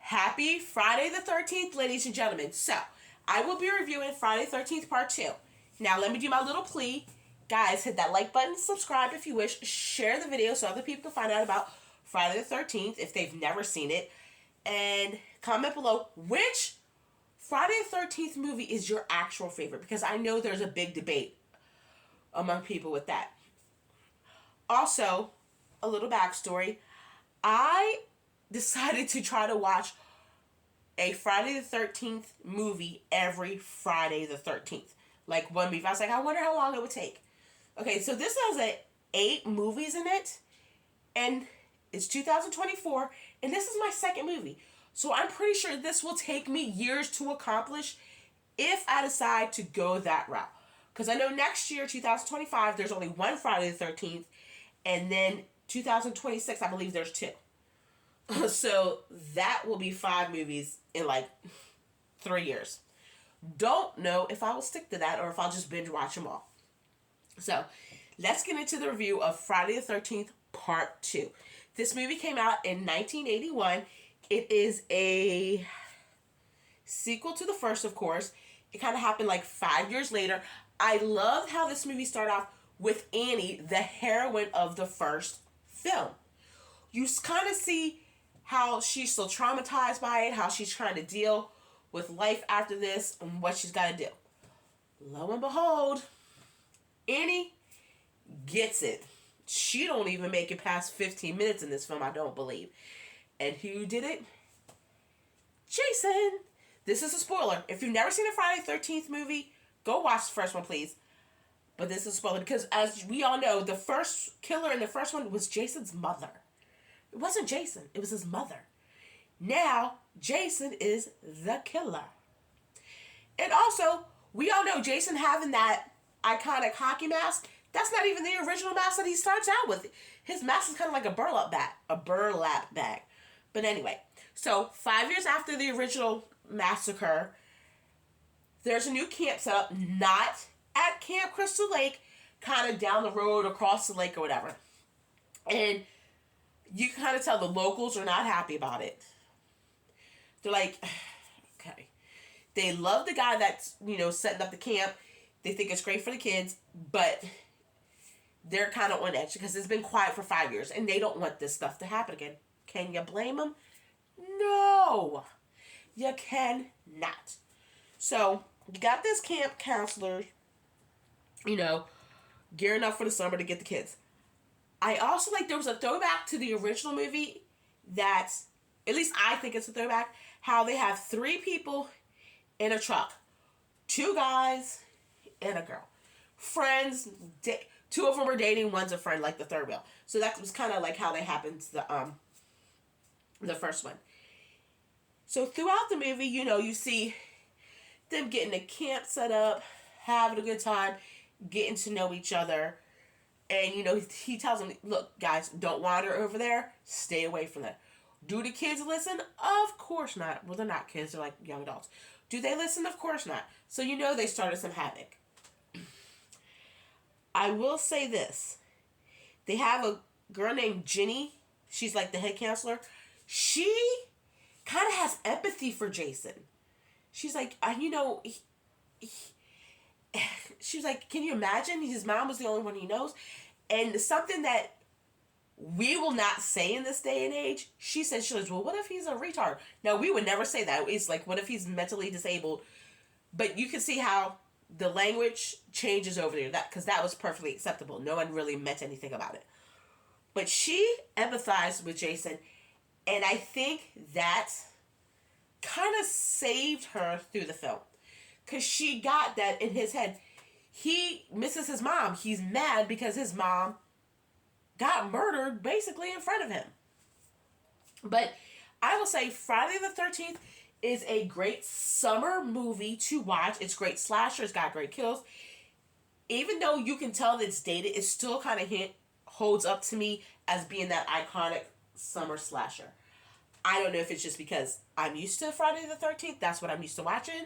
Happy Friday the 13th, ladies and gentlemen. So, I will be reviewing Friday the 13th Part 2. Now, let me do my little plea. Guys, hit that like button, subscribe if you wish, share the video so other people can find out about Friday the 13th if they've never seen it, and comment below which Friday the 13th movie is your actual favorite, because I know there's a big debate among people with that. Also, a little backstory. I decided to try to watch a Friday the 13th movie every Friday the 13th. Like one movie. I was like, I wonder how long it would take. Okay, so this has 8 movies in it. And it's 2024. And this is my second movie. So I'm pretty sure this will take me years to accomplish if I decide to go that route. Because I know next year, 2025, there's only one Friday the 13th. And then 2026, I believe there's 2. So that will be 5 movies in like 3 years. Don't know if I will stick to that or if I'll just binge watch them all. So let's get into the review of Friday the 13th Part 2. This movie came out in 1981. It is a sequel to the first, of course. It kind of happened like 5 years later. I loved how this movie started off with Annie, the heroine of the first film. You kind of see how she's so traumatized by it, how she's trying to deal with life after this, and what she's got to do. Lo and behold, Annie gets it. She don't even make it past 15 minutes in this film, I don't believe. And who did it? Jason! This is a spoiler. If you've never seen a Friday the 13th movie, go watch the first one, please. But this is a spoiler because, as we all know, the first killer in the first one was Jason's mother. It wasn't Jason. It was his mother. Now, Jason is the killer. And also, we all know Jason having that iconic hockey mask. That's not even the original mask that he starts out with. His mask is kind of like a burlap bag. But anyway, so 5 years after the original massacre, there's a new camp set up, not at Camp Crystal Lake, kind of down the road, across the lake or whatever. And you can kind of tell the locals are not happy about it. They're like, okay. They love the guy that's, setting up the camp. They think it's great for the kids, but they're kind of on edge because it's been quiet for 5 years and they don't want this stuff to happen again. Can you blame them? No, you cannot. So you got this camp counselor, gearing up for the summer to get the kids. I also there was a throwback to the original movie that, at least I think it's a throwback, how they have 3 people in a truck. 2 guys and a girl. Friends, 2 of them are dating, one's a friend, like the third wheel. So that was kind of like how they happened to the first one. So throughout the movie, you see them getting the camp set up, having a good time, getting to know each other. And, he tells them, look, guys, don't wander over there. Stay away from that. Do the kids listen? Of course not. Well, they're not kids. They're like young adults. Do they listen? Of course not. So, they started some havoc. I will say this. They have a girl named Jenny. She's like the head counselor. She kind of has empathy for Jason. She's like, she was like, can you imagine? His mom was the only one he knows. And something that we will not say in this day and age, she says, well, what if he's a retard? No, we would never say that. It's like, what if he's mentally disabled? But you can see how the language changes over there, because that was perfectly acceptable. No one really meant anything about it. But she empathized with Jason, and I think that kind of saved her through the film. Because she got that in his head. He misses his mom. He's mad because his mom got murdered basically in front of him. But I will say Friday the 13th is a great summer movie to watch. It's great slasher. It's got great kills. Even though you can tell that it's dated, it still kind of holds up to me as being that iconic summer slasher. I don't know if it's just because I'm used to Friday the 13th. That's what I'm used to watching.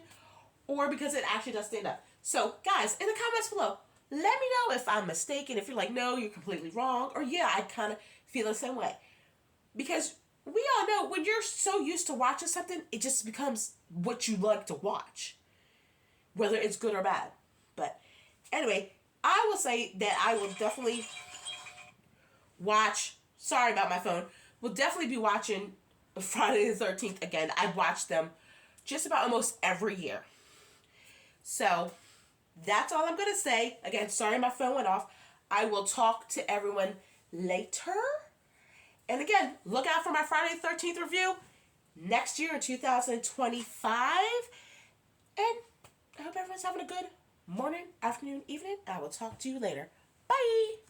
Or because it actually does stand up. So, guys, in the comments below, let me know if I'm mistaken. If you're like, no, you're completely wrong. Or, yeah, I kind of feel the same way. Because we all know when you're so used to watching something, it just becomes what you like to watch, whether it's good or bad. But anyway, I will say that I will definitely watch. Sorry about my phone. We'll definitely be watching Friday the 13th again. I've watched them just about almost every year. So that's all I'm going to say. Again, sorry my phone went off. I will talk to everyone later. And again, look out for my Friday the 13th review next year in 2025. And I hope everyone's having a good morning, afternoon, evening. I will talk to you later. Bye.